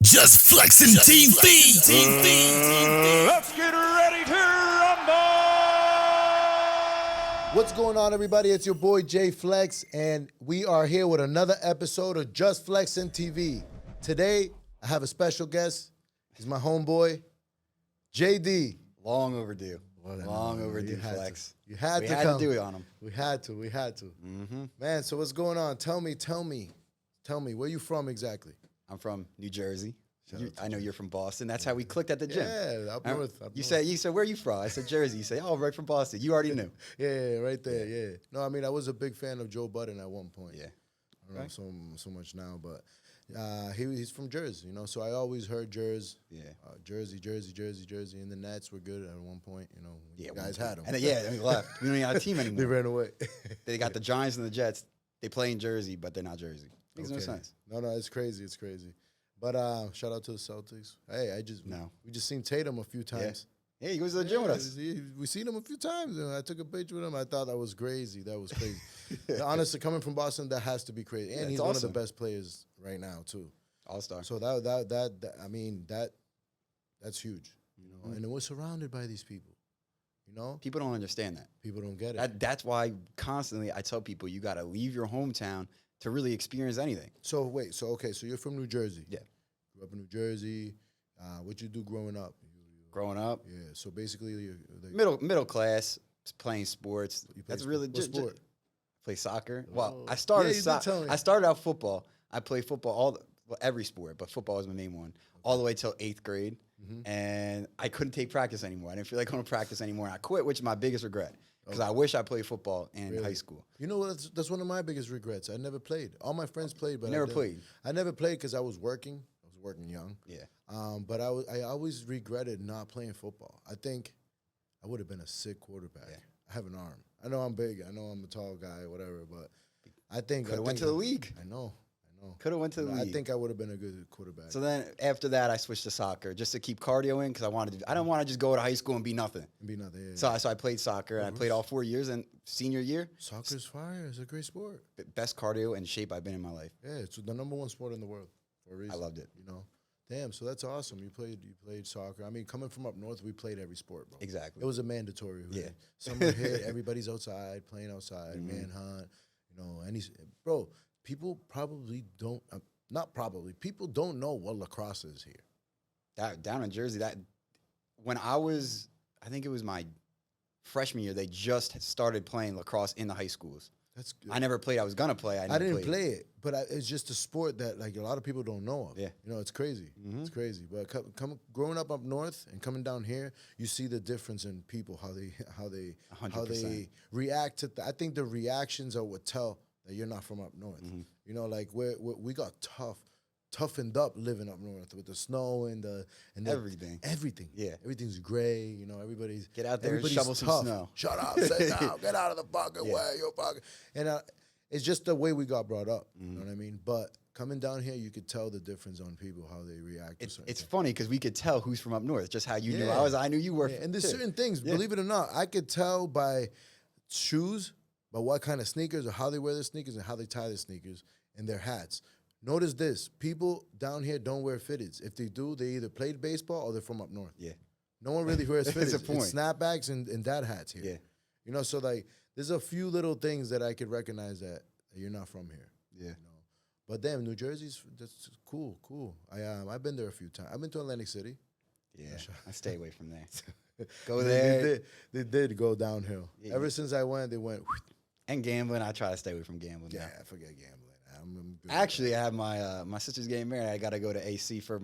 Just flexing TV. Let's get ready to rumble! What's going on, everybody? It's your boy Jay Flex, and we are here with another episode of Just Flexing TV. Today, I have a special guest. He's my homeboy, JD. Long overdue. Long overdue, Flex. You had we to had come. to do it on him. We had to. Mm-hmm. Man, so what's going on? Tell me, where you from exactly? I'm from New Jersey. I know you're from Boston. That's how we clicked at the gym. Yeah, up north. You said, where are you from? I said, Jersey. You say, oh, right from Boston. You already knew. Yeah, right there, yeah. No, I mean, I was a big fan of Joe Budden at one point. Yeah. I don't know so much now, but he's from Jersey, you know, so I always heard Jersey. Yeah. Jersey. And the Nets were good at one point, you know. Yeah, guys had them. And we left. We don't even have a team anymore. They ran away. They got the Giants and the Jets. They play in Jersey, but they're not Jersey. Makes no sense. No, it's crazy. But shout out to the Celtics. Hey, we just seen Tatum a few times. Yeah, he goes to the gym with us. We seen him a few times, and I took a picture with him. I thought that was crazy. Honestly, coming from Boston, that has to be crazy. And he's awesome. One of the best players right now, too. All-star. So that's huge. You know, and we're surrounded by these people. You know, people don't understand that. People don't get it. That's why constantly I tell people you got to leave your hometown to really experience anything. So you're from New Jersey. Yeah. Grew up in New Jersey. What'd you do growing up? Growing up? Yeah. So basically, you're middle class, playing sports. That's really just play soccer. Oh. Well, I started I started out football. I played football every sport, but football was my main one all the way till 8th grade. Mm-hmm. And I couldn't take practice anymore. I didn't feel like going to practice anymore. And I quit, which is my biggest regret. Because I wish I played football in high school. You know what? That's one of my biggest regrets. I never played. All my friends played, but I never played. I never played because I was working. I was working young. Yeah. But I always regretted not playing football. I think I would have been a sick quarterback. Yeah. I have an arm. I know I'm big. I know I'm a tall guy, whatever. But I think could have went to the league. I know. Could have went to the league. I think I would have been a good quarterback. So then after that, I switched to soccer just to keep cardio in because I don't want to just go to high school and be nothing. Yeah. So I played soccer and I played all 4 years. And senior year, soccer's fire. It's a great sport. Best cardio and shape I've been in my life. Yeah, it's the number one sport in the world for a reason. I loved it. You know, damn. So that's awesome. You played soccer. I mean, coming from up north, we played every sport, bro. Exactly. It was a mandatory. Really. Yeah. Summer hit. Everybody's outside playing outside. Manhunt. You know, people probably don't. People don't know what lacrosse is here. Down in Jersey, when I think it was my freshman year, they just started playing lacrosse in the high schools. That's good. I never played. I was gonna play. I didn't play it, but it's just a sport that like a lot of people don't know of. Yeah, you know, it's crazy. Mm-hmm. It's crazy. But growing up north and coming down here, you see the difference in people how they 100%. react to. I think the reactions are what tell that you're not from up north. Mm-hmm. You know, like we got toughened up living up north with the snow and everything. Everything. Yeah. Everything's gray. You know, everybody's get out there and shovel some snow. Shut up, sit down, get out of the pocket, wear your pocket. And it's just the way we got brought up. You know what I mean? But coming down here, you could tell the difference on people, how they react. It's funny because we could tell who's from up north, just how you knew I knew you were. Yeah. And there's certain things, believe it or not, I could tell by shoes, by what kind of sneakers or how they wear their sneakers and how they tie their sneakers and their hats. Notice this. People down here don't wear fitteds. If they do, they either played baseball or they're from up north. Yeah. No one really wears fitteds. It's a point. It's snapbacks and dad hats here. Yeah. You know, so like there's a few little things that I could recognize that you're not from here. Yeah. You know? But damn, New Jersey's that's cool. I've been there a few times. I've been to Atlantic City. Yeah. I stay away from there. Go there. They did go downhill. Yeah. Ever since I went, they went. And gambling, I try to stay away from gambling. Yeah, I forget gambling. Actually, I have my sister's getting married. I got to go to AC for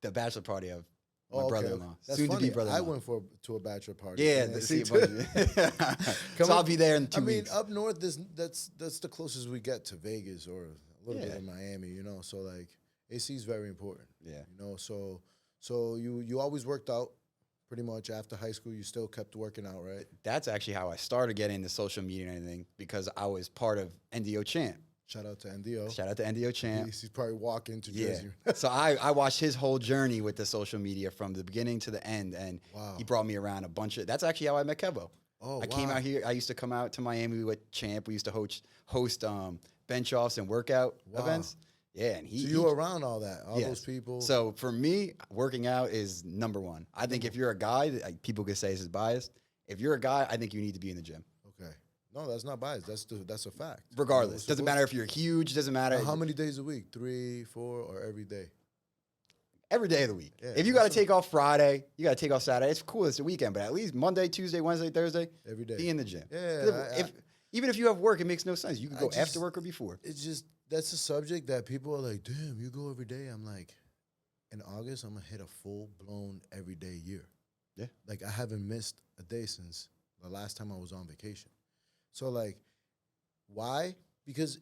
the bachelor party of my brother-in-law. That's soon funny. to be brother-in-law. I went to a bachelor party. Yeah, so I'll be there in 2 weeks. I mean, up north, that's the closest we get to Vegas or a little bit of Miami. You know, so like AC is very important. Yeah, you know, so you always worked out. Pretty much after high school, you still kept working out, right? That's actually how I started getting into social media and everything because I was part of NDO Champ. Shout out to NDO. Shout out to NDO Champ. He's probably walking to Jersey. So I watched his whole journey with the social media from the beginning to the end, and he brought me around a bunch of. That's actually how I met Kevo. Oh, I came out here. I used to come out to Miami with Champ. We used to host bench offs and workout events. Yeah, and so you're around all that, all those people. So for me, working out is number one. I think if you're a guy, people could say this is biased. If you're a guy, I think you need to be in the gym. Okay. No, that's not biased. That's a fact. Regardless. Doesn't matter if you're huge. Doesn't matter. How many days a week? 3, 4, or every day? Every day of the week. Yeah, if you got to take off Friday, you got to take off Saturday. It's cool. It's the weekend, but at least Monday, Tuesday, Wednesday, Thursday, every day. Be in the gym. Yeah. Even if you have work, it makes no sense. You can go after work or before. It's just, that's a subject that people are like, damn, you go every day. I'm like, in August, I'm going to hit a full-blown everyday year. Yeah. Like, I haven't missed a day since the last time I was on vacation. So, like, why? Because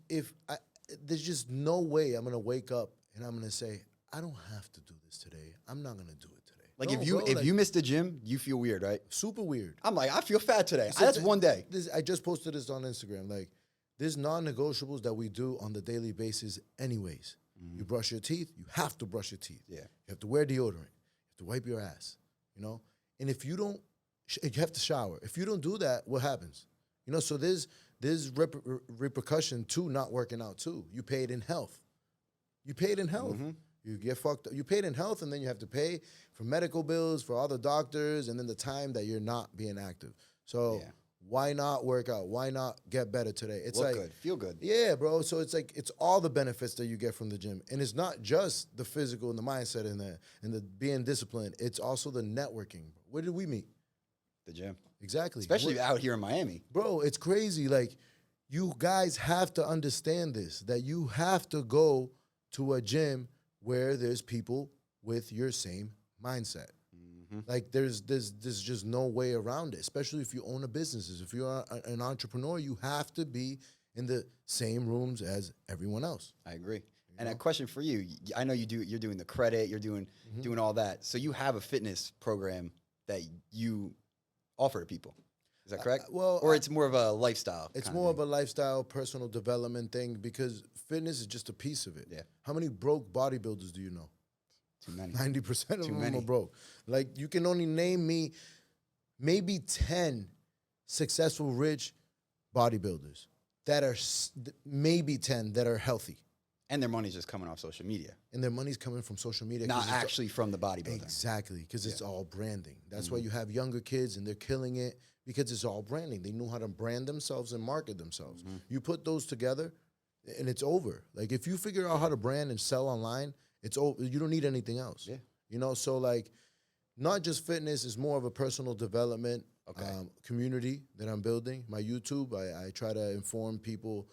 there's just no way I'm going to wake up and I'm going to say, I don't have to do this today. I'm not going to do it today. Like, if you miss the gym, you feel weird, right? Super weird. I'm like, I feel fat today. That's one day. I just posted this on Instagram. Like, there's non-negotiables that we do on the daily basis anyways. You brush your teeth, you have to brush your teeth. Yeah. You have to wear deodorant. You have to wipe your ass, you know? And if you don't, you have to shower. If you don't do that, what happens? You know, so there's repercussion to not working out too. You pay it in health. You pay it in health. You get fucked up. You paid in health, and then you have to pay for medical bills, for all the doctors, and then the time that you're not being active. So why not work out? Why not get better today? It's Look good, feel good. Yeah, bro. So it's like, it's all the benefits that you get from the gym. And it's not just the physical and the mindset and the being disciplined. It's also the networking. Where did we meet? The gym. Exactly. Especially out here in Miami. Bro, it's crazy. Like, you guys have to understand this, that you have to go to a gym where there's people with your same mindset. Like, there's just no way around it, especially if you own a business. If you're an entrepreneur, you have to be in the same rooms as everyone else. I agree. And a question for you. I know you're doing the credit, you're doing all that. So you have a fitness program that you offer to people. Is that correct? Or it's more of a lifestyle? It's more of a lifestyle, personal development thing, because fitness is just a piece of it. Yeah. How many broke bodybuilders do you know? Too many. 90% of them are broke. Like, you can only name me maybe 10 successful, rich bodybuilders that are, maybe 10 that are healthy. And their money's just coming off social media. And their money's coming from social media. Not actually from the bodybuilding. Exactly, because it's all branding. That's why you have younger kids and they're killing it, because it's all branding. They know how to brand themselves and market themselves. You put those together and it's over. Like, if you figure out how to brand and sell online, it's over. You don't need anything else. Yeah. You know, so like, not just fitness, is more of a personal development community that I'm building. My YouTube, I try to inform people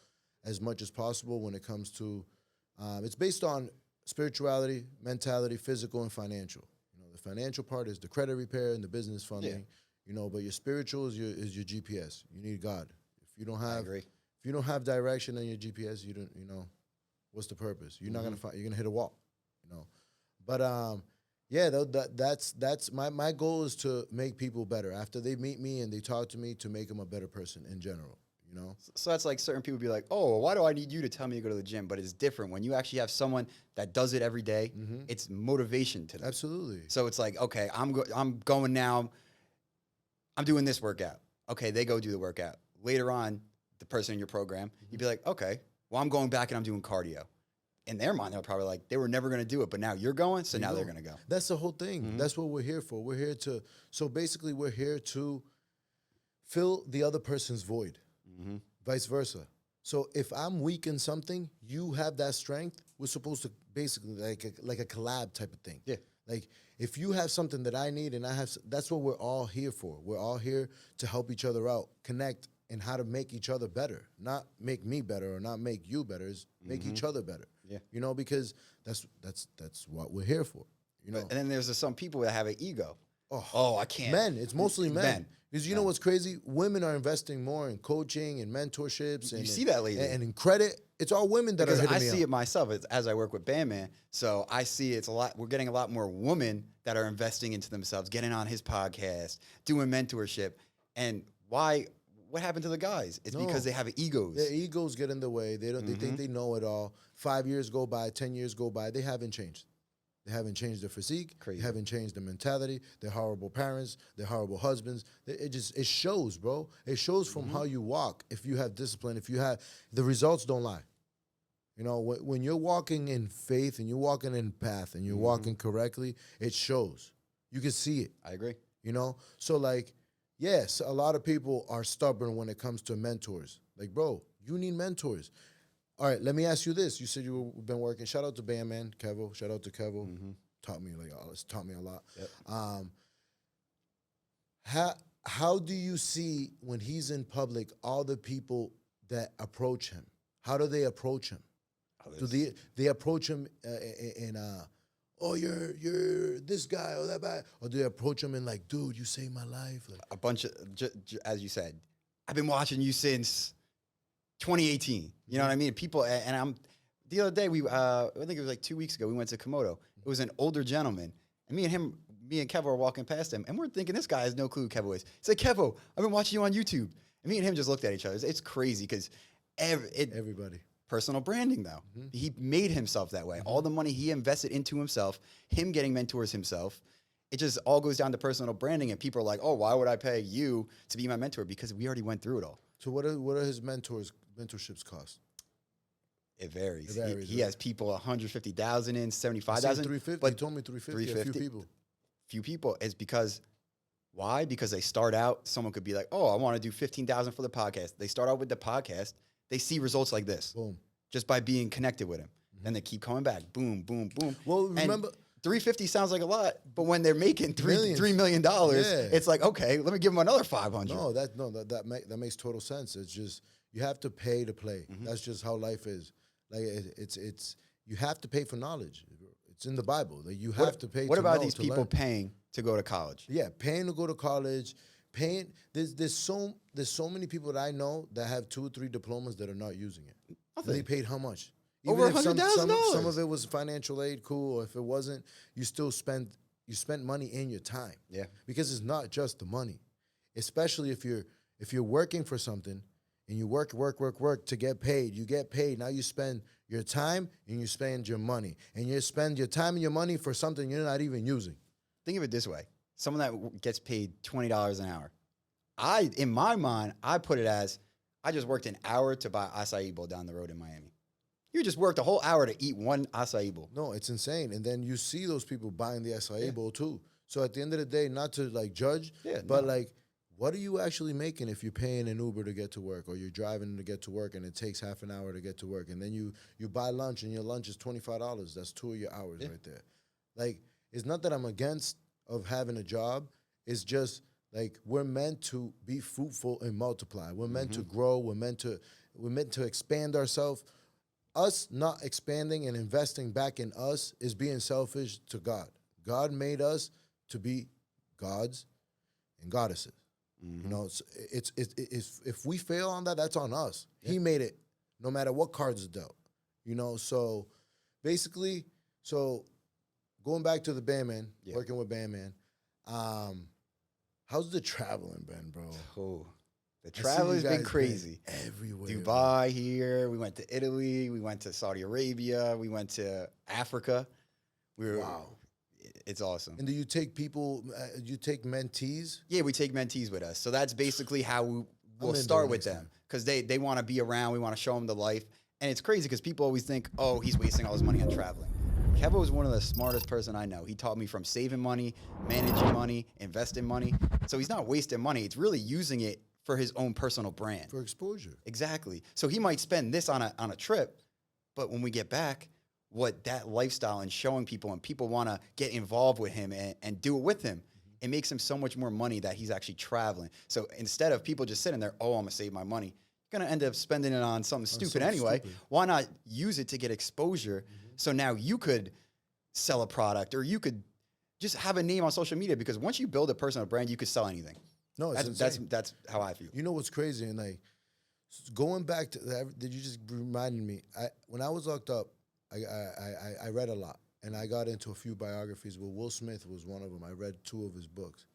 as much as possible when it comes to, it's based on spirituality, mentality, physical, and financial. You know, the financial part is the credit repair and the business funding. You know, but your spiritual is your GPS. You need God. If you don't have, if you don't have direction on your GPS, you don't. You know, what's the purpose? You're not gonna find. You're gonna hit a wall. You know, but yeah, that's my goal is to make people better after they meet me and they talk to me, to make them a better person in general. You know, so that's like certain people be like, oh, why do I need you to tell me to go to the gym? But it's different when you actually have someone that does it every day. It's motivation to them. Absolutely. So it's like, okay, I'm going now. I'm doing this workout. Okay, they go do the workout. Later on, the person in your program, you'd be like, okay, well, I'm going back and I'm doing cardio. In their mind, they're probably like, they were never going to do it, but now you're going, so now they're going to go. That's the whole thing. That's what we're here for. We're here to, so basically we're here to fill the other person's void, vice versa. So if I'm weak in something, you have that strength, we're supposed to basically like a collab type of thing. Yeah. Like, if you have something that I need and I have, that's what we're all here for. We're all here to help each other out, connect, and how to make each other better. Not make me better or not make you better, is make each other better. Yeah. You know, because that's what we're here for. You know. And then there's some people that have an ego. Oh, I can't. Men. It's mostly men. Because you know what's crazy? Women are investing more in coaching and mentorships. And you see that lately. And in credit. It's all women that are hitting me up. I see it myself as I work with Bandman. So I see it's a lot. We're getting a lot more women that are investing into themselves, getting on his podcast, doing mentorship. And why? What happened to the guys? It's because they have egos. Their egos get in the way. They don't. They think they know it all. 5 years go by, 10 years go by. They haven't changed. They haven't changed their physique. They haven't changed their mentality. They're horrible parents. They're horrible husbands. It shows, bro. It shows from how you walk. If you have discipline, if you have, the results don't lie. You know, when you're walking in faith and you're walking in path and you're walking correctly, it shows. You can see it. I agree. You know? So, like, yes, a lot of people are stubborn when it comes to mentors. Like, bro, you need mentors. All right, let me ask you this. You said you've been working. Shout out to Bandman Kevo. Shout out to Kevo. Taught me a lot. Yep. How do you see when he's in public all the people that approach him? How do they approach him? Do they approach him in oh, you're this guy or that guy, or do they approach him in like, dude, you saved my life? Like, a bunch of, as you said, I've been watching you since 2018. You know what I mean? People, and the other day, I think it was like 2 weeks ago, we went to Komodo. It was an older gentleman, and me and Kevo were walking past him, and we're thinking, this guy has no clue who Kevo is. He's like, Kevo, I've been watching you on YouTube. And me and him just looked at each other. It's crazy because everybody. Personal branding, though. He made himself that way. All the money he invested into himself, him getting mentors himself, it just all goes down to personal branding. And people are like, oh, why would I pay you to be my mentor? Because we already went through it all. So what are his mentorships cost? It varies. He has people 150,000 in, 75,000. 350. But he told me 350. A few people. Few people. It's because why? Because they start out. Someone could be like, "Oh, I want to do 15,000 for the podcast." They start out with the podcast. They see results like this. Boom. Just by being connected with him. Then they keep coming back. Boom, boom, boom. Well, remember, 350 sounds like a lot, but when they're making $3 million, it's like, okay, let me give them another 500. No, that makes total sense. It's just you have to pay to play. That's just how life is. Like it's you have to pay for knowledge. It's in the Bible. Like you have to pay. What about know, these to people learn. paying to go to college? Yeah, paying to go to college. Paying. There's so many people that I know that have 2 or 3 diplomas that are not using it. Nothing. They paid how much? Over Even if $100,000. some of it was financial aid, cool. Or if it wasn't, you spent money in your time. Yeah. Because it's not just the money. Especially if you're working for something and you work to get paid. You get paid. Now you spend your time and you spend your money. And you spend your time and your money for something you're not even using. Think of it this way. Someone that gets paid $20 an hour. In my mind, I put it as I just worked an hour to buy acai bowl down the road in Miami. You just worked a whole hour to eat one acai bowl. No, it's insane. And then you see those people buying the acai bowl too. So at the end of the day, not to like judge, but like, what are you actually making if you're paying an Uber to get to work or you're driving to get to work and it takes half an hour to get to work and then you buy lunch and your lunch is $25. That's 2 of your hours right there. Like, it's not that I'm against of having a job. It's just like we're meant to be fruitful and multiply. We're meant to grow. We're meant to expand ourselves. Us not expanding and investing back in us is being selfish to God. God made us to be gods and goddesses. You know, it's if we fail on that, that's on us. He made it, no matter what cards are dealt. You know, so basically, going back to the Bandman, working with Bandman, how's the traveling been, bro? Oh, the traveling's been crazy. Everywhere. Dubai here. We went to Italy. We went to Saudi Arabia. We went to Africa. Wow. It's awesome. And do you take people, you take mentees? Yeah, we take mentees with us. So that's basically how we'll start with them. Because they want to be around. We want to show them the life. And it's crazy because people always think, oh, he's wasting all his money on traveling. Kevo is one of the smartest person I know. He taught me from saving money, managing money, investing money. So he's not wasting money. It's really using it for his own personal brand. For exposure. Exactly. So he might spend this on a trip, but when we get back, what that lifestyle and showing people and people want to get involved with him and do it with him, it makes him so much more money that he's actually traveling. So instead of people just sitting there, oh, I'm going to save my money, you're going to end up spending it on something stupid anyway. Why not use it to get exposure? So now you could sell a product or you could just have a name on social media, because once you build a personal brand, you could sell anything. No, that's how I feel. You know what's crazy? And like going back to that, did you just reminded me? When I was locked up, I read a lot, and I got into a few biographies. Well, Will Smith was one of them. I read 2 of his books.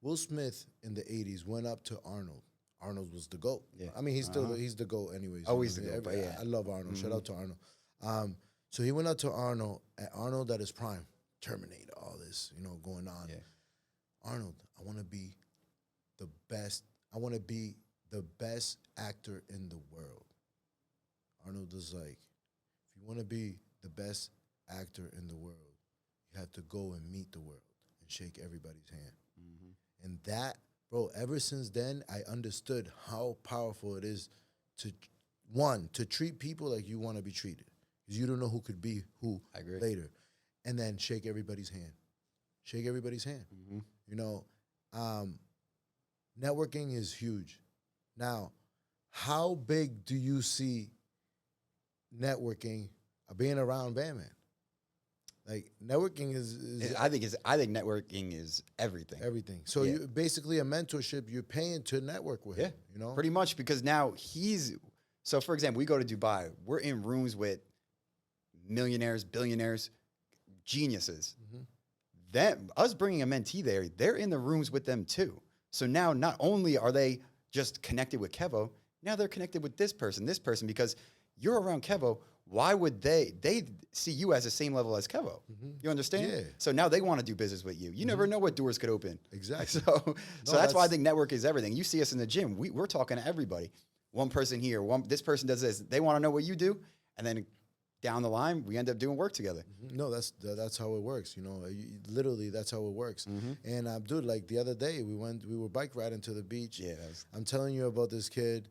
Will Smith in the 80s went up to Arnold. Arnold was the GOAT. Yeah. I mean, he's the GOAT anyways. Always the GOAT, but yeah. I love Arnold. Shout out to Arnold. So he went up to Arnold at his prime, Terminator, all this, going on. Yeah. Arnold, I want to be the best. I want to be the best actor in the world. Arnold was like, you want to be the best actor in the world, you have to go and meet the world and shake everybody's hand. And that, bro, ever since then, I understood how powerful it is to treat people like you want to be treated. Because you don't know who could be who later. And then shake everybody's hand. Shake everybody's hand. You know, networking is huge. Now, how big do you see networking being around Bandman? Like, networking is I think networking is everything. Everything. So you basically a mentorship, you're paying to network with him, you know? Pretty much, because now so for example, we go to Dubai, we're in rooms with millionaires, billionaires, geniuses. Us bringing a mentee there, they're in the rooms with them too. So now not only are they just connected with Kevo, now they're connected with this person, because you're around Kevo. Why would they see you as the same level as Kevo? You understand? Yeah. So now they want to do business with you. You never know what doors could open. Exactly. So that's why I think network is everything. You see us in the gym. We're talking to everybody. One person here, this person does this. They want to know what you do. And then down the line, we end up doing work together. No, that's how it works. You know, literally that's how it works. And dude, like the other day, we were bike riding to the beach. Yeah. I'm telling you about this kid.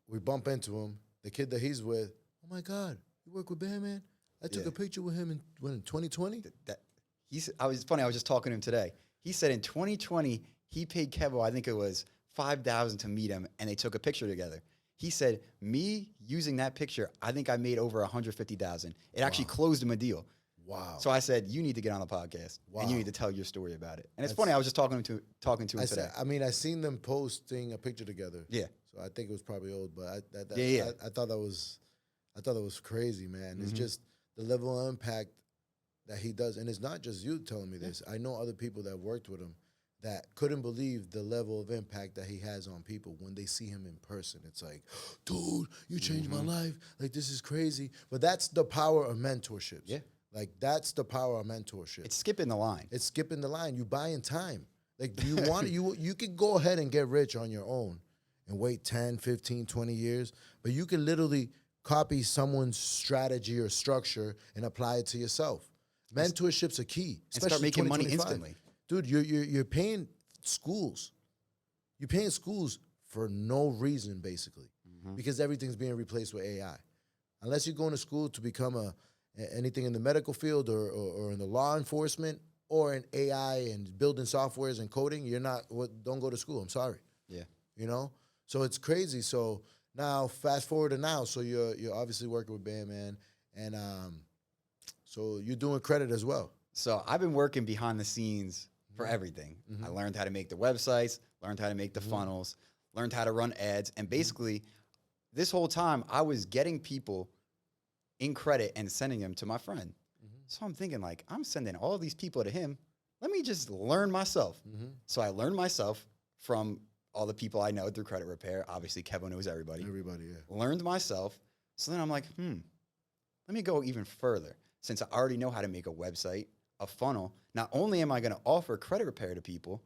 We bump into him. The kid that he's with. Oh my God, you work with Bandman? I took a picture with him in 2020. I was just talking to him today. He said in 2020 he paid Kevo, I think it was $5,000 to meet him, and they took a picture together. He said, me using that picture, I think I made over $150,000. It actually closed him a deal. Wow. So I said, you need to get on the podcast, and you need to tell your story about it. And it's funny, I was just talking to him today. I seen them posting a picture together. Yeah. So I think it was probably old, but I thought that was crazy, man. It's just the level of impact that he does. And it's not just you telling me this. I know other people that worked with him that couldn't believe the level of impact that he has on people when they see him in person. It's like, dude, you changed my life. Like, this is crazy. But that's the power of mentorships. Yeah. Like, that's the power of mentorship. It's skipping the line. It's skipping the line. You buying time. Like, you want you can go ahead and get rich on your own and wait 10, 15, 20 years. But you can literally copy someone's strategy or structure and apply it to yourself. Mentorship's a key. And start making money instantly. Dude, you're paying schools. You're paying schools for no reason, basically, because everything's being replaced with AI. Unless you're going to school to become anything in the medical field or in the law enforcement or in AI and building softwares and coding, don't go to school. I'm sorry. Yeah. You know? So it's crazy. So now, fast forward to now. So you're obviously working with Bandman, and so you're doing credit as well. So I've been working behind the scenes for everything. I learned how to make the websites, learned how to make the funnels, learned how to run ads, and basically, this whole time I was getting people in credit and sending them to my friend. So I'm thinking, like, I'm sending all these people to him. Let me just learn myself. So I learned myself from all the people I know through credit repair. Obviously, Kevo knows everybody. Everybody, yeah. Learned myself. So then I'm like, let me go even further. Since I already know how to make a website, a funnel, not only am I going to offer credit repair to people,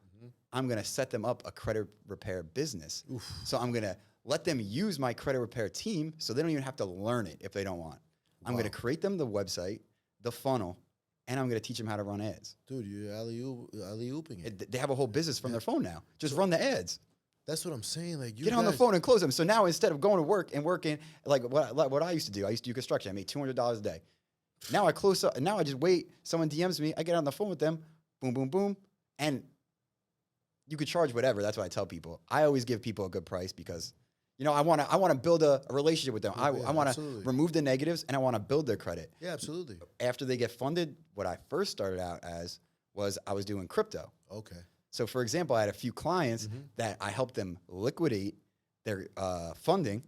I'm going to set them up a credit repair business. So I'm going to let them use my credit repair team so they don't even have to learn it if they don't want. I'm going to create them the website, the funnel, and I'm going to teach them how to run ads. Dude, you're alley-ooping it. They have a whole business from their phone now. Just run the ads. That's what I'm saying. Like, get on the phone and close them. So now instead of going to work and working, like what I used to do, I used to do construction. I made $200 a day. Now I close up, and now I just wait. Someone DMs me. I get on the phone with them. Boom, boom, boom. And you could charge whatever. That's what I tell people. I always give people a good price because, I want to build a relationship with them. I want to remove the negatives, and I want to build their credit. Yeah, absolutely. After they get funded, what I first started out as was I was doing crypto. Okay. So, for example, I had a few clients that I helped them liquidate their funding,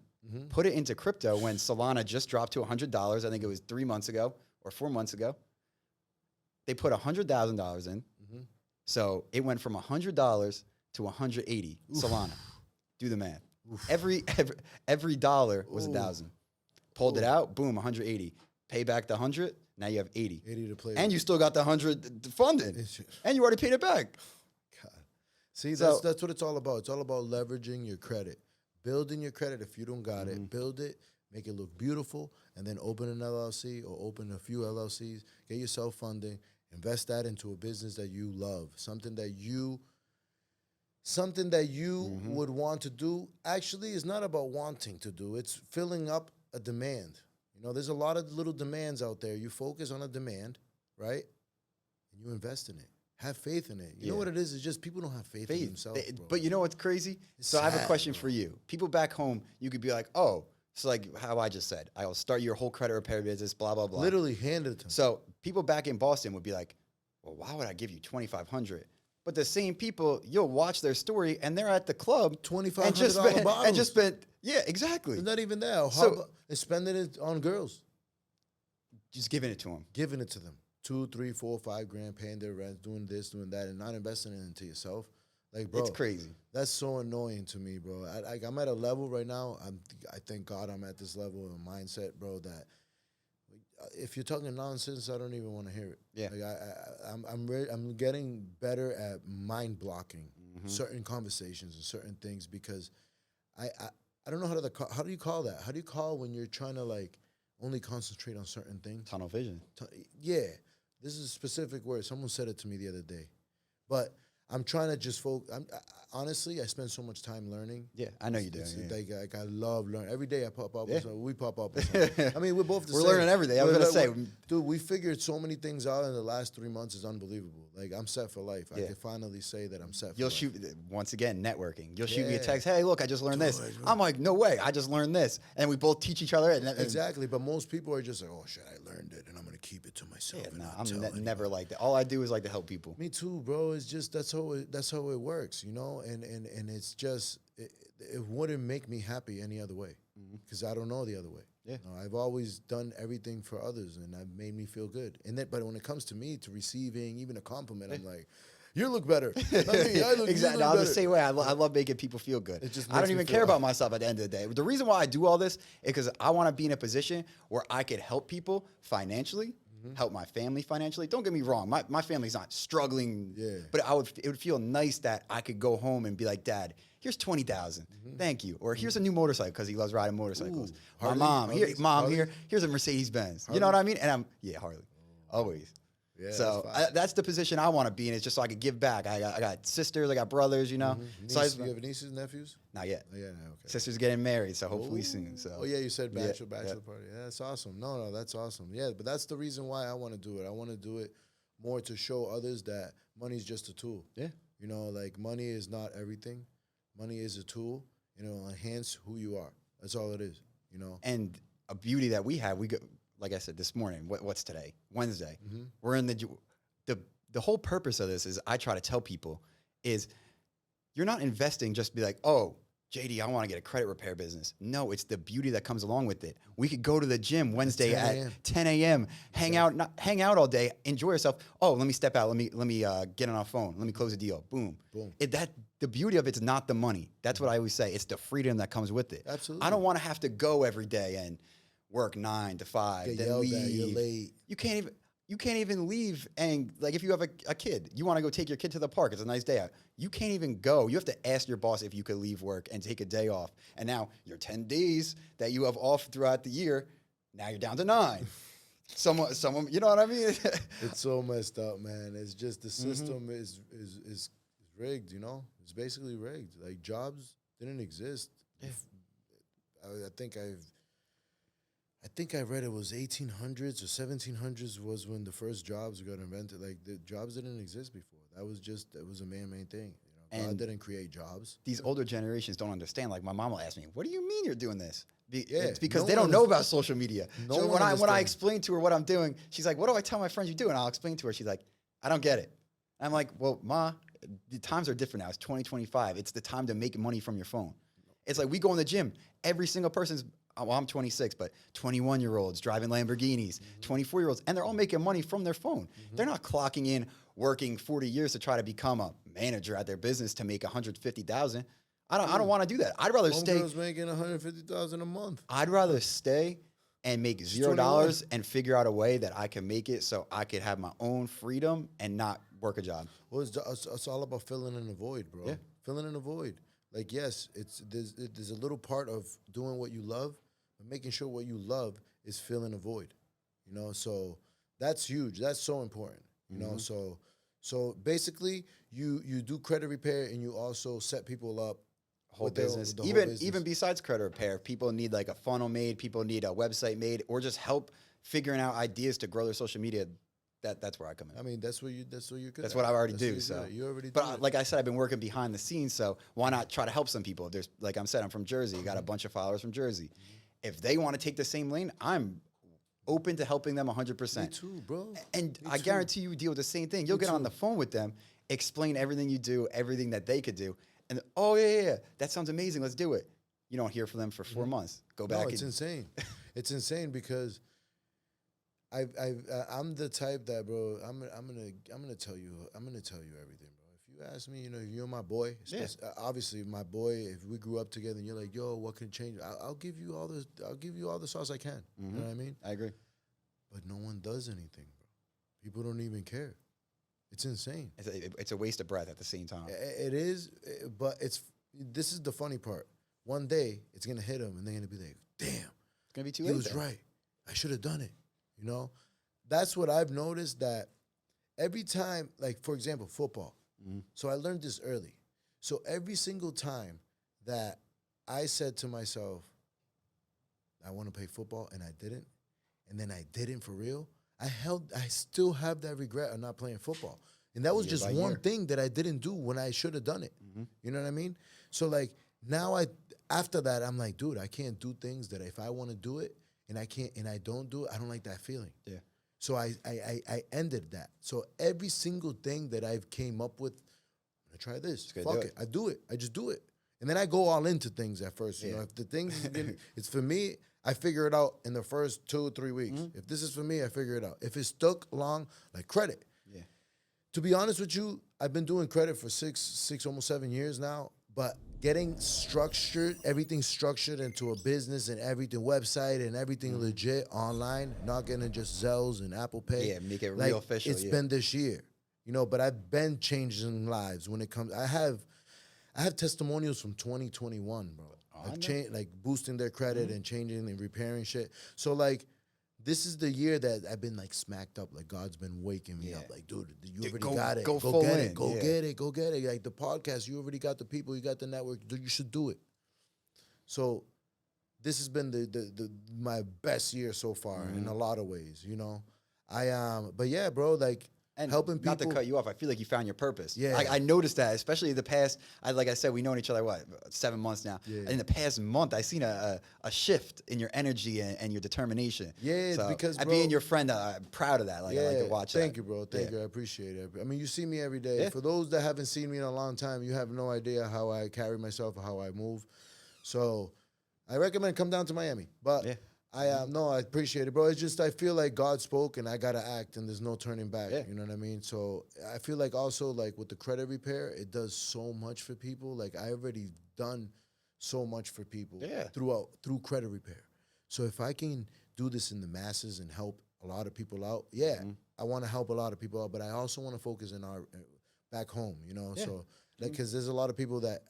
put it into crypto when Solana just dropped to $100. I think it was 3 months ago or 4 months ago. They put $100,000 in. So it went from $100 to $180 Solana. Do the math. Every dollar was $1,000. Pulled it out, boom, 180. Pay back the 100, now you have 80. 80 to play. And you still got the 100 funded. And you already paid it back. God. See, that's what it's all about. It's all about leveraging your credit. Building your credit if you don't got it. Build it. make it look beautiful, and then open an LLC or open a few LLCs, get yourself funding, invest that into a business that you love, something that you would want to do. Actually, it's not about wanting to do. It's filling up a demand. You know, there's a lot of little demands out there. You focus on a demand, right? And you invest in it. Have faith in it. You know what it is? It's just people don't have faith in themselves, bro. But you know what's crazy? So I have a question for you. People back home, you could be like, oh, it's like how I just said. I'll start your whole credit repair business, blah, blah, blah. Literally hand it to them. So people back in Boston would be like, well, why would I give you $2,500? But the same people, you'll watch their story, and they're at the club $2,500 bottles. And just spent, yeah, exactly. It's not even that. It's spending it on girls. Just giving it to them. Giving it to them. 2, 3, 4, 5 grand, paying their rent, doing this, doing that, and not investing it into yourself. Like, bro, it's crazy. That's so annoying to me, bro. I'm at a level right now. I thank God I'm at this level of mindset, bro. That if you're talking nonsense, I don't even want to hear it. Yeah, like I'm getting better at mind blocking certain conversations and certain things because I don't know how do you call that? How do you call when you're trying to like only concentrate on certain things? Tunnel vision. Yeah. This is a specific word. Someone said it to me the other day. But I'm trying to just focus. Honestly, I spend so much time learning. Yeah, I know you do. Like I love learning. Every day I pop up with something. We pop up with something. I mean, we're both the same. We're learning every day. I was going to say. Dude, we figured so many things out in the last 3 months. Is unbelievable. Like, I'm set for life. I can finally say that I'm set for life. You'll shoot, once again, networking. You'll shoot me a text, hey, look, I just learned this. I'm like, no way, I just learned this. And we both teach each other. Exactly, but most people are just like, oh, shit, I learned it, and I'm going to keep it to myself. Yeah, I'm never like that. All I do is like to help people. Me too, bro. It's just, that's how it works, you know? And it's just, it wouldn't make me happy any other way because I don't know the other way. Yeah, I've always done everything for others, and that made me feel good. But when it comes to me, to receiving even a compliment, I'm like, you look better. Exactly. I'm the same way. I love making people feel good. I don't even care about myself at the end of the day. The reason why I do all this is because I want to be in a position where I could help people financially, help my family financially. Don't get me wrong. My family's not struggling, but it would feel nice that I could go home and be like, Dad, here's $20,000. Thank you. Or here's a new motorcycle because he loves riding motorcycles. Ooh, here's a Mercedes Benz. You know what I mean? And Harley, always. Yeah, so that's the position I want to be in. It's just so I could give back. I got sisters, I got brothers, you know. So you have nieces and nephews? Not yet. Oh, yeah, okay. Sister's getting married, so hopefully soon. So. Oh yeah, you said bachelor party. Yeah, that's awesome. No, that's awesome. Yeah, but that's the reason why I want to do it. I want to do it more to show others that money's just a tool. Yeah. You know, like money is not everything. Money is a tool. You know, enhance who you are. That's all it is. You know. And a beauty that we have, we go. Like I said this morning, what's today? Wednesday. We're in the whole purpose of this is I try to tell people is you're not investing just to be like, oh, JD, I want to get a credit repair business. No, it's the beauty that comes along with it. We could go to the gym Wednesday at 10 a.m., hang out all day, enjoy yourself. Oh, let me step out. Let me get on our phone. Let me close a deal. Boom. The beauty of it's not the money. That's what I always say. It's the freedom that comes with it. Absolutely. I don't want to have to go every day and work 9 to 5, then leave. You're late. You can't even leave. And like if you have a kid, you want to go take your kid to the park. It's a nice day out. You can't even go. You have to ask your boss if you could leave work and take a day off. And now your 10 days that you have off throughout the year, now you're down to 9. Someone, you know what I mean? It's so messed up, man. It's just the system is rigged. You know, it's basically rigged. Like jobs didn't exist. Yeah. I think I read it was 1800s or 1700s was when the first jobs got invented. Like the jobs didn't exist before. It was a man-made thing. You know, God didn't create jobs. These older generations don't understand. Like my mom will ask me, "What do you mean you're doing this?" It's because they don't know about social media. So when I explain to her what I'm doing, she's like, "What do I tell my friends you do?" And I'll explain to her. She's like, "I don't get it." I'm like, "Well, Ma, the times are different now. It's 2025. It's the time to make money from your phone. It's like we go in the gym. Every single person's. Well, I'm 26, but 21-year-olds driving Lamborghinis, 24-year-olds, and they're all making money from their phone. They're not clocking in, working 40 years to try to become a manager at their business to make $150,000. I don't want to do that. I'd rather stay. Homegirl's making $150,000 a month. I'd rather stay and make $0 and figure out a way that I can make it so I could have my own freedom and not work a job. Well, it's all about filling in a void, bro. Yeah. Filling in a void. Like, yes, there's a little part of doing what you love, but making sure what you love is filling a void, you know? So that's huge. That's so important, you know? So basically you do credit repair and you also set people up. Whole with their- business. the whole Even business. even besides credit repair, if people need like a funnel made, people need a website made, or just help figuring out ideas to grow their social media. That's where I come in. I mean, that's what you're good That's at. what I already That's do. what you're So good at. You already do but it. like I said, I've been working behind the scenes. So why not try to help some people? There's like I'm said, I'm from Jersey. You got a bunch of followers from Jersey. If they want to take the same lane, I'm open to helping them 100%. Me too, bro. And Me I too. guarantee you deal with the same thing. You'll get on the phone with them, explain everything you do, everything that they could do, and oh yeah, that sounds amazing. Let's do it. You don't hear from them for 4 months. Go back. No, it's insane. It's insane because I'm the type that, bro. I'm gonna tell you everything, bro. If you ask me, you know, you're my boy. Obviously, my boy. If we grew up together, and you're like, yo, what can change? I'll give you all the sauce I can. You know what I mean? I agree. But no one does anything, bro. People don't even care. It's insane. It's a waste of breath at the same time. It is, but this is the funny part. One day it's gonna hit them, and they're gonna be like, "Damn, It's gonna be too he late. was then. right. I should have done it." You know, that's what I've noticed. That every time, like for example, football. So I learned this early. So every single time that I said to myself, "I want to play football," and I didn't, and then I didn't for real, I still have that regret of not playing football. And that was Year just by one year. thing that I didn't do when I should have done it. You know what I mean? So like now after that, I'm like, dude, I can't do things that if I want to do it and I don't do it, I don't like that feeling. Yeah. So I ended that. So every single thing that I've came up with, I'm gonna try this. gonna Fuck do it. I do it. I just do it. And then I go all into things at first. You Yeah. know, if the things it's for me, I figure it out in the first 2 or 3 weeks. If this is for me, I figure it out. If it's stuck long, like credit. Yeah. To be honest with you, I've been doing credit for six, almost 7 years now. But getting everything structured into a business and everything, website and everything legit online, not getting just Zells and Apple Pay. Yeah, make it like, real official. It's been this year, you know. But I've been changing lives when it comes. I have testimonials from 2021, bro. I've changed, like boosting their credit and changing and repairing shit. So like, this is the year that I've been like smacked up. Like God's been waking me up. Like, dude, you already got it. go Go full get in. it. Go Yeah. get it. Go get it. Like the podcast, you already got the people. You got the network. You should do it. So this has been my best year so far in a lot of ways. You know, but yeah, bro, like. And helping people. not to cut you off, I feel like you found your purpose. Yeah. I noticed that, especially the past. Like I said, we known each other 7 months now. Yeah. In the past month, I seen a shift in your energy and your determination. Yeah, so, because, and bro- being your friend, I'm proud of that. Like I like to watch. Thank that. you, bro. Thank Yeah. you. I appreciate it. I mean, you see me every day. Yeah. For those that haven't seen me in a long time, you have no idea how I carry myself or how I move. So I recommend come down to Miami. But Yeah. I appreciate it, bro. It's just I feel like God spoke and I gotta act and there's no turning back. Yeah. You know what I mean? So I feel like also like with the credit repair, it does so much for people. Like I already done so much for people through credit repair. So if I can do this in the masses and help a lot of people out, I want to help a lot of people out, but I also want to focus in our back home, you know. Yeah. So like, because there's a lot of people that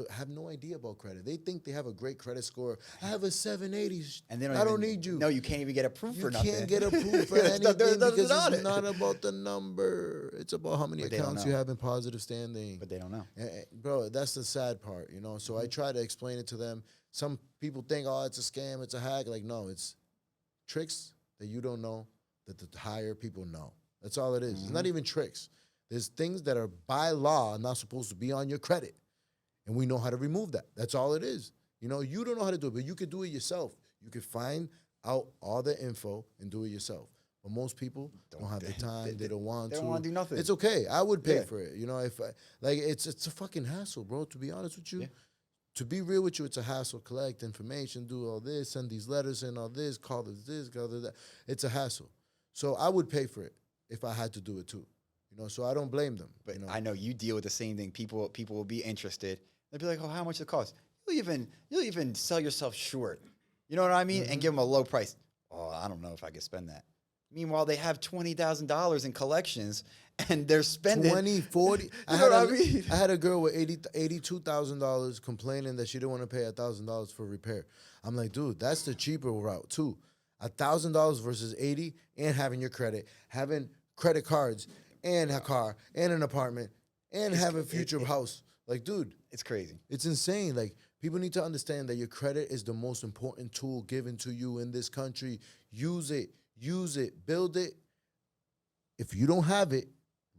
have no idea about credit. They think they have a great credit score. I have a 780. And they don't need you. No, you can't even get approved You for nothing. can't get approved for There's anything nothing because on it's it. not about the number. It's about how many But they don't accounts know. you have in positive standing. But they don't know. Bro, that's the sad part, you know? So I try to explain it to them. Some people think, oh, it's a scam, it's a hack. Like, no, it's tricks that you don't know that the higher people know. That's all it is. It's not even tricks. There's things that are by law not supposed to be on your credit. And we know how to remove that. That's all it is. You know, you don't know how to do it, but you could do it yourself. You could find out all the info and do it yourself. But most people don't have the time. They don't want to. They don't want to do nothing. It's okay. I would pay Yeah. for it. You know, if it's a fucking hassle, bro. To be honest with you, to be real with you, it's a hassle. Collect information, do all this, send these letters, send all this, call this, call that. It's a hassle. So I would pay for it if I had to do it too. You know, so I don't blame them. But you know? I know you deal with the same thing. People will be interested. They'll be like, "Oh, how much it cost?" You'll even sell yourself short. You know what I mean? And give them a low price. Oh, I don't know if I could spend that. Meanwhile, they have $20,000 in collections, and they're spending 20, 40. You know what I mean? I had a girl with $82,000 complaining that she didn't want to pay $1,000 for repair. I'm like, dude, that's the cheaper route too. $1,000 versus 80, and having your credit, having credit cards, and a car, and an apartment, and have a future house. Like, dude, it's crazy. It's insane. Like, people need to understand that your credit is the most important tool given to you in this country. Use it, build it. If you don't have it,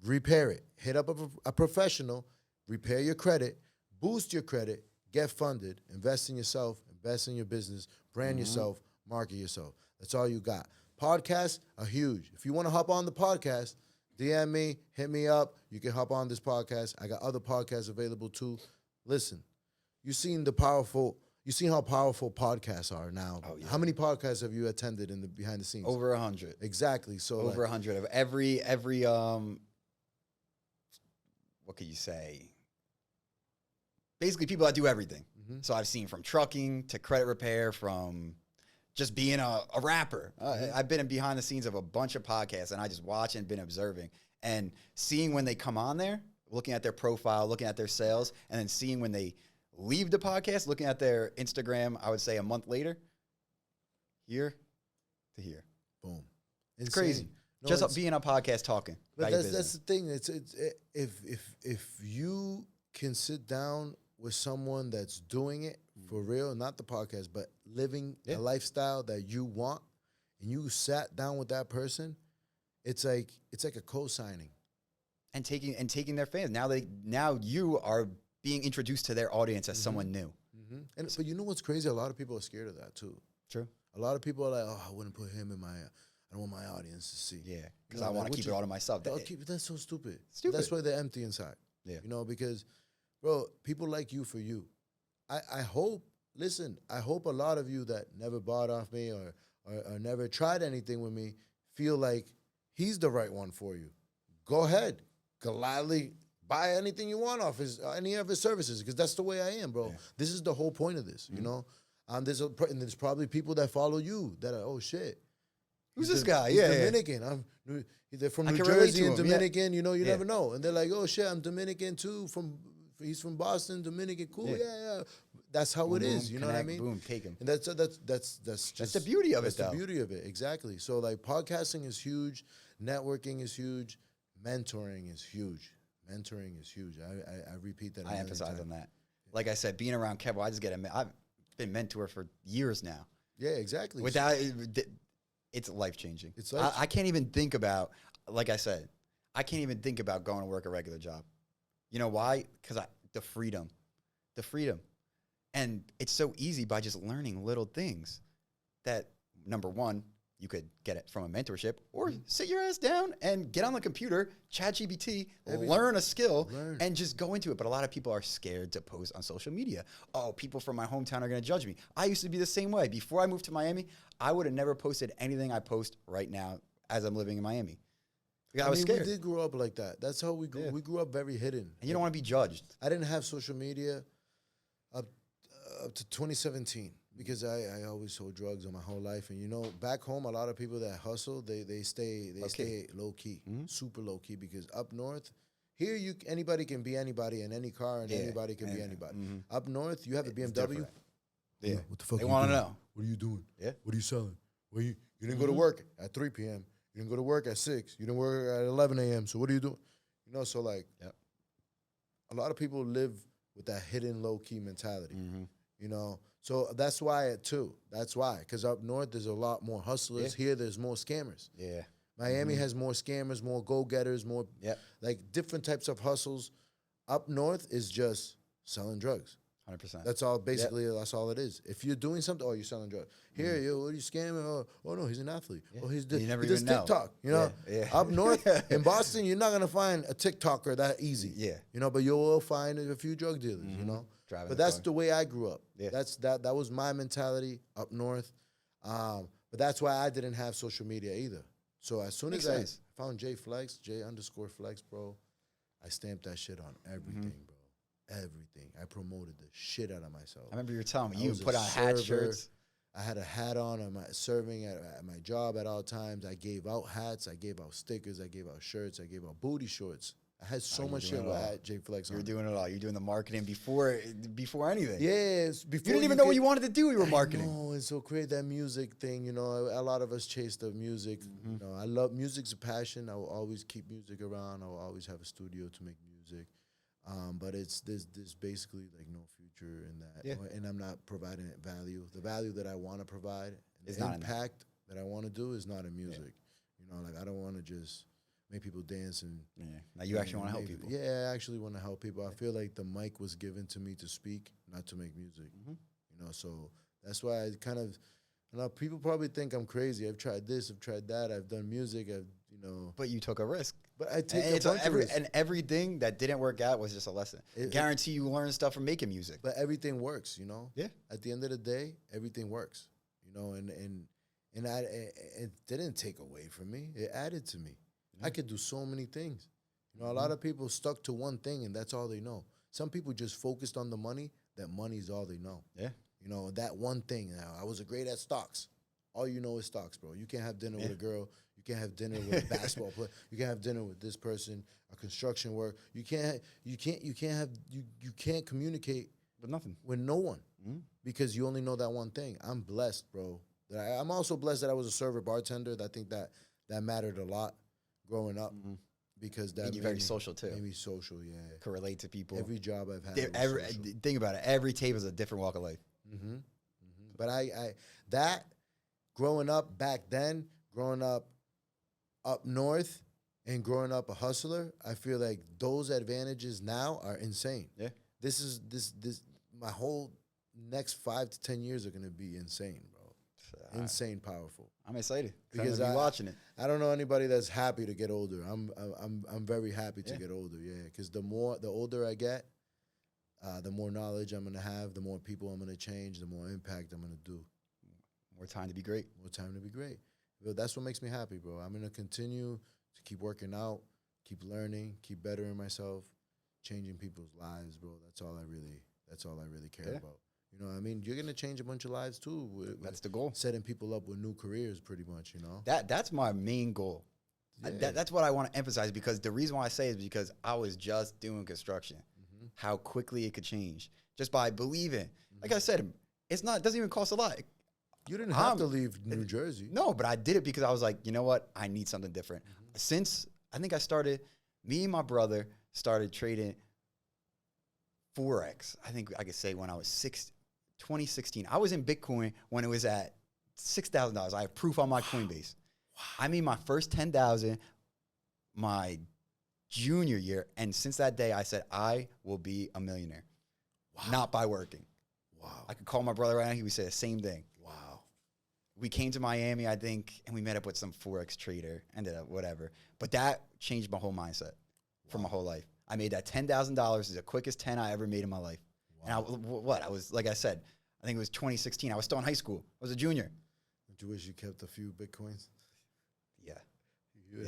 repair it. Hit up a professional, repair your credit, boost your credit, get funded, invest in yourself, invest in your business, brand yourself, market yourself. That's all you got. Podcasts are huge. If you want to hop on the podcast, DM me, hit me up. You can hop on this podcast. I got other podcasts available too. Listen, you've seen how powerful podcasts are now. Oh, yeah. How many podcasts have you attended in the behind the scenes? Over 100. Exactly. So over 100 of every what could you say? Basically, people that do everything. Mm-hmm. So I've seen from trucking to credit repair, from just being a rapper. I've been in behind the scenes of a bunch of podcasts, and I just watch and been observing and seeing when they come on there, looking at their profile, looking at their sales, and then seeing when they leave the podcast, looking at their Instagram, I would say a month later, here to here. Boom. It's crazy. No, just being on a podcast talking. But that's the thing. If you can sit down with someone that's doing it for real, not the podcast, but living a lifestyle that you want, and you sat down with that person, it's like a co-signing. And taking their fans. Now you are being introduced to their audience as someone new. Mm-hmm. But you know what's crazy? A lot of people are scared of that too. True. A lot of people are like, oh, I wouldn't put him in my, I don't want my audience to see. Yeah, because I want to keep it all to myself. That's so stupid. That's why they're empty inside. Yeah. You know, because, bro, people like you for you. I hope a lot of you that never bought off me or never tried anything with me feel like he's the right one for you. Go ahead. Gladly buy anything you want off any of his services, because that's the way I am, bro. Yeah. This is the whole point of this, you know? There's probably people that follow you that are, oh, shit. Who's this guy? He's Dominican. They're from New Jersey and Dominican, you know, you never know. And they're like, oh, shit, I'm Dominican too. He's from Boston, Dominican, cool, yeah. That's how it is, you know what I mean? Boom, take him. And that's the beauty of it, though. That's the beauty of it, exactly. So, like, podcasting is huge. Networking is huge. Mentoring is huge. I repeat that. I emphasize on that. Like I said, being around Kevo, I've been mentored for years now. Yeah, exactly. Without it's life changing. I can't even think about, like I said, I can't even think about going to work a regular job. You know why? Because the freedom, and it's so easy by just learning little things. That, number one, you could get it from a mentorship, or sit your ass down and get on the computer, ChatGPT, learn a skill, and just go into it. But a lot of people are scared to post on social media. Oh, people from my hometown are going to judge me. I used to be the same way. Before I moved to Miami, I would have never posted anything I post right now as I'm living in Miami. I was scared. We did grow up like that. That's how we grew. Yeah. We grew up very hidden. And you don't want to be judged. I didn't have social media up to 2017. Because I always sold drugs on my whole life. And, you know, back home, a lot of people that hustle, they stay low-key, super low-key. Because up north, here anybody can be anybody in any car, and anybody can be anybody. Up north, you have a BMW. Yeah. What the fuck they want to know. What are you doing? Yeah. What are you selling? Well, you didn't go to work at 3 p.m. You didn't go to work at 6. You didn't work at 11 a.m. So what are you doing? You know, so, like, a lot of people live with that hidden low-key mentality, you know. So that's why, too. That's why. Because up north, there's a lot more hustlers. Here, there's more scammers. Yeah. Miami has more scammers, more go-getters, more, like, different types of hustles. Up north is just selling drugs. 100%. That's all, basically, that's all it is. If you're doing something, you're selling drugs. Here, what are you scamming? Oh, no, he's an athlete. Oh, he does TikTok, you know? Yeah. Up north, in Boston, you're not going to find a TikToker that easy. Yeah. You know, but you will find a few drug dealers, you know? But that's the way I grew up. Yeah. That was my mentality up north. But that's why I didn't have social media either. So as soon as I found J_Flex, bro, I stamped that shit on everything, bro. Everything. I promoted the shit out of myself. I remember you were telling me you put on hat shirts. I had a hat on my serving at my job at all times. I gave out hats. I gave out stickers. I gave out shirts. I gave out booty shorts. I had so much shit with J Flex on. You're doing it all. You're doing the marketing before anything. Yes, before you didn't even know what you wanted to do. You were marketing. No, it's so crazy, that music thing. You know, a lot of us chase the music. You know, I love music's a passion. I will always keep music around. I will always have a studio to make music. But it's there's basically like no future in that. Yeah. And I'm not providing it value. The value that I want to provide, It's the not impact that I want to do is not in music. You know, like I don't want to just make people dance and Now you actually want to help people. Yeah, I actually want to help people. I feel like the mic was given to me to speak, not to make music. You know, so that's why I kind of, you know, people probably think I'm crazy. I've tried this, I've tried that, I've done music, But you took a risk. But I take a bunch of risks. And everything that didn't work out was just a lesson. Guarantee you learn stuff from making music. But everything works, you know? Yeah. At the end of the day, everything works, you know, and it didn't take away from me. It added to me. I could do so many things. You know, a lot of people stuck to one thing and that's all they know. Some people just focused on the money. That money's all they know. Yeah. You know, that one thing. Now, I was great at stocks. All you know is stocks, bro. You can't have dinner with a girl. You can't have dinner with a basketball player. You can't have dinner with this person, a construction worker. You can't communicate with nothing. With no one. Because you only know that one thing. I'm blessed, bro. I'm also blessed that I was a server bartender. I think that mattered a lot growing up. Because that made you very social too. Made me social, yeah. Could relate to people. Every job I've had. Think about it. Every tape is a different walk of life. But that growing up back then, growing up north, and growing up a hustler, I feel like those advantages now are insane. Yeah. This my whole next 5 to 10 years are gonna be insane, bro. Insane powerful. I'm excited because I'm watching it. I don't know anybody that's happy to get older. I'm very happy to get older. Yeah, because the older I get, the more knowledge I'm gonna have, the more people I'm gonna change, the more impact I'm gonna do. More time to be great. More time to be great. But that's what makes me happy, bro. I'm gonna continue to keep working out, keep learning, keep bettering myself, changing people's lives, bro. That's all I really care about. You know what I mean? You're going to change a bunch of lives, too. That's the goal. Setting people up with new careers, pretty much, you know? That's my main goal. Yeah. That's what I want to emphasize, because the reason why I say it is because I was just doing construction. How quickly it could change. Just by believing. Like I said, it doesn't even cost a lot. You didn't have to leave New Jersey. No, but I did it because I was like, you know what? I need something different. Since I think me and my brother started trading Forex. I think I could say when I was 2016. I was in Bitcoin when it was at $6,000. I have proof on my Coinbase. Wow. I made my first $10,000 my junior year, and since that day, I said I will be a millionaire, not by working. Wow! I could call my brother right now. He would say the same thing. Wow! We came to Miami, I think, and we met up with some Forex trader. Ended up whatever, but that changed my whole mindset for my whole life. I made that $10,000. It's the quickest 10 I ever made in my life. Wow. And I was, like I said, I think it was 2016. I was still in high school. I was a junior. Don't you wish you kept a few Bitcoins? Yeah. You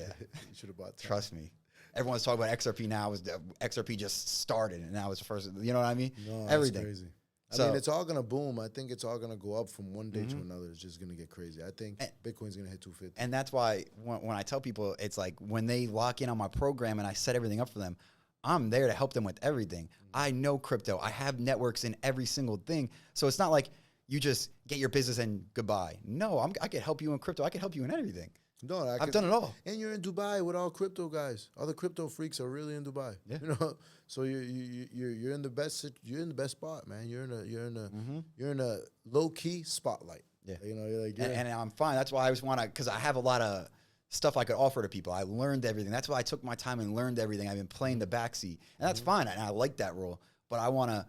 should have bought 10. Trust me. Everyone's talking about XRP now. XRP just started, and now it's the first. You know what I mean? No, everything. That's crazy. I mean, it's all going to boom. I think it's all going to go up from one day to another. It's just going to get crazy. I think Bitcoin's going to hit 250. And that's why when I tell people, it's like when they lock in on my program and I set everything up for them, I'm there to help them with everything. I know crypto. I have networks in every single thing. So it's not like you just get your business and goodbye. No, I can help you in crypto. I can help you in everything. No, I've done it all. And you're in Dubai with all crypto guys. All the crypto freaks are really in Dubai. Yeah. You know, so you're in the best spot, man. You're in a low key spotlight. Yeah. You know, you're like and I'm fine. That's why I always want to, because I have a lot of stuff I could offer to people. I learned everything. That's why I took my time and learned everything. I've been playing the backseat, and that's fine. And I like that role. But I want to,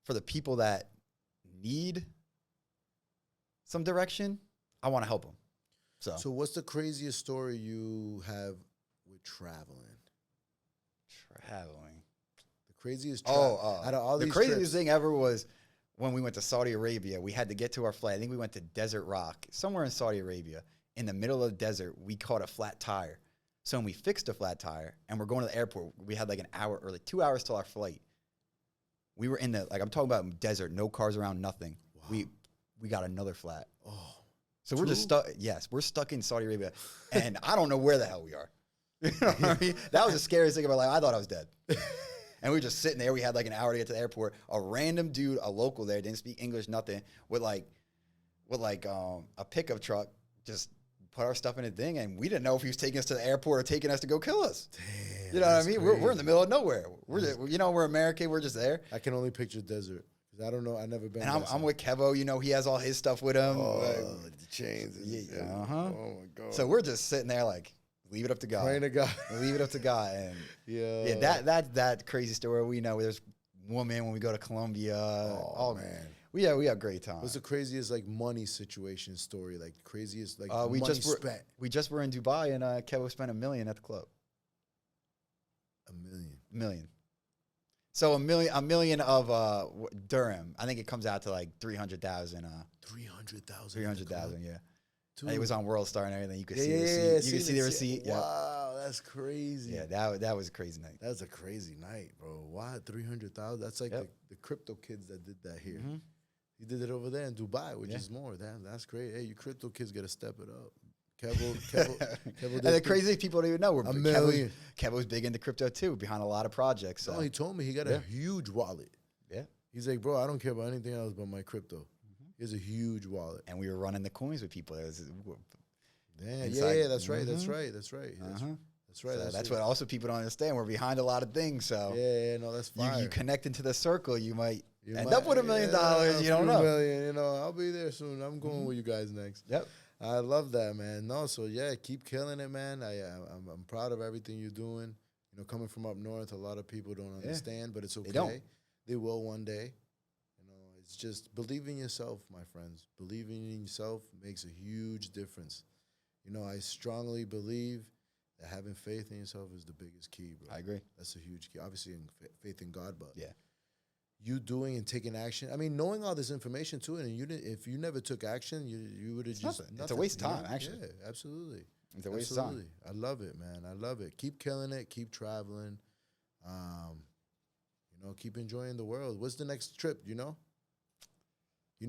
for the people that need some direction, I want to help them. So what's the craziest story you have with traveling? The craziest out of all the these craziest trips. thing ever was when we went to Saudi Arabia. We had to get to our flight. I think we went to Desert Rock, somewhere in Saudi Arabia. In the middle of the desert, we caught a flat tire. So when we fixed a flat tire and we're going to the airport, we had like an hour or like 2 hours till our flight. We were in I'm talking about desert, no cars around, nothing. Wow. we got another flat. Oh, so we're just stuck. Yes, we're stuck in Saudi Arabia, and I don't know where the hell we are. You know what I mean? That was the scariest thing about life. I thought I was dead. And we were just sitting there. We had like an hour to get to the airport. A random dude, a local there, didn't speak English, nothing, with a pickup truck, just put our stuff in a thing, and we didn't know if he was taking us to the airport or taking us to go kill us. Damn, you know what I mean? We're in the middle of nowhere. We're just, we're American. We're just there. I can only picture desert. I don't know. I've never been. And I'm with Kevo. You know, he has all his stuff with him. Oh, the chains. Yeah. Oh my God. So we're just sitting there like, leave it up to God. Praying to God. Leave it up to God. And yeah, that crazy story. We know there's woman when we go to Colombia. Oh man. We have great time. What's the craziest like money situation story? Like craziest like we money just spent? We just were in Dubai and Kevo spent $1 million at the club. $1 million. $1 million. So $1 million of dirham. I think it comes out to like 300,000. 300,000. 300,000. Yeah. Dude. It was on World Star and everything. You could see the Yeah, receipt. You could see the receipt. Yeah. Wow, that's crazy. Yeah, that was a crazy night. That's a crazy night, bro. Why 300,000? That's like the crypto kids that did that here. Mm-hmm. He did it over there in Dubai, which is more. Damn, that's great. Hey, you crypto kids got to step it up. Kevo and the crazy people don't even know. $1 million. Kevo's big into crypto too, behind a lot of projects. So. No, he told me he got a huge wallet. Yeah. He's like, bro, I don't care about anything else but my crypto. He has a huge wallet. And we were running the coins with people. That's right. That's right. That's right. That's right. So that's what also people don't understand. We're behind a lot of things. So no, that's fire. You connect into the circle, you might end up with $1 million. You don't know. $1 million, I'll be there soon. I'm going with you guys next. Yep. I love that, man. No, so yeah, keep killing it, man. I'm proud of everything you're doing. Coming from up north, a lot of people don't understand, but it's okay. They don't. They will one day. It's just believe in yourself, my friends. Believing in yourself makes a huge difference. I strongly believe that having faith in yourself is the biggest key, bro. I agree. That's a huge key. Obviously, faith in God, but yeah, you doing and taking action. I mean, knowing all this information too, and if you never took action, you would have just nothing. It's a waste of time, actually. Yeah, absolutely. It's a waste of time. I love it, man. I love it. Keep killing it. Keep traveling. Keep enjoying the world. What's the next trip? You know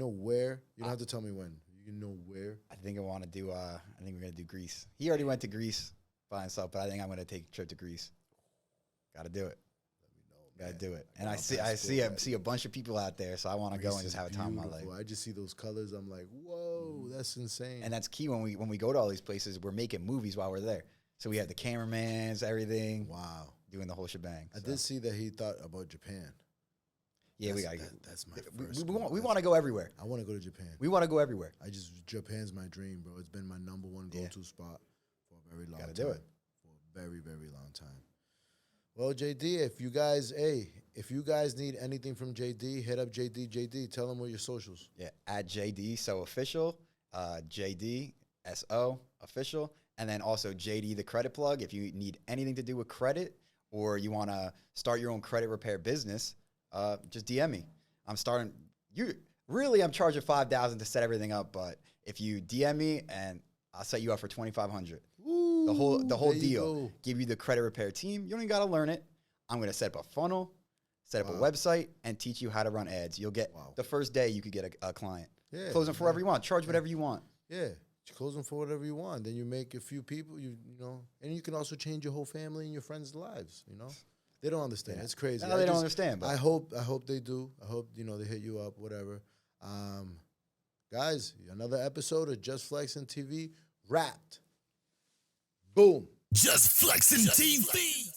where? You don't have to tell me when. You know where? I think we're gonna do Greece. He already went to Greece by himself, but I think I'm gonna take a trip to Greece. Got to do it. Let me know. Got to do it. And I see a bunch of people out there, so I want to go and just have a time of my life. I just see those colors. I'm like, whoa, that's insane. And that's key when we go to all these places. We're making movies while we're there. So we have the cameramans, everything. Wow, doing the whole shebang. I did see that he thought about Japan. Yeah, we got to go. That's my first. We want to go everywhere. I want to go to Japan. We want to go everywhere. Japan's my dream, bro. It's been my number one go-to spot for a very long time. Gotta do it. For a very, very long time. Well, JD, if you guys need anything from JD, hit up JD. JD, tell them what your socials. Yeah, at JD So Official, JD SO Official, and then also JD the Credit Plug. If you need anything to do with credit or you want to start your own credit repair business, just DM me. I'm charging $5,000 to set everything up, but if you DM me and I'll set you up for $2,500. The whole deal. Give you the credit repair team. You don't even got to learn it. I'm going to set up a funnel, set up a website, and teach you how to run ads. You'll get the first day you could get a client. Yeah, close them for whatever you want. Charge whatever you want. Yeah, close them for whatever you want. Then you make a few people. And you can also change your whole family and your friends' lives. They don't understand. Yeah. It's crazy. No, they don't understand. But I hope they do. I hope they hit you up. Whatever. Guys, another episode of Just Flexing TV wrapped. Boom. Just Flexing TV.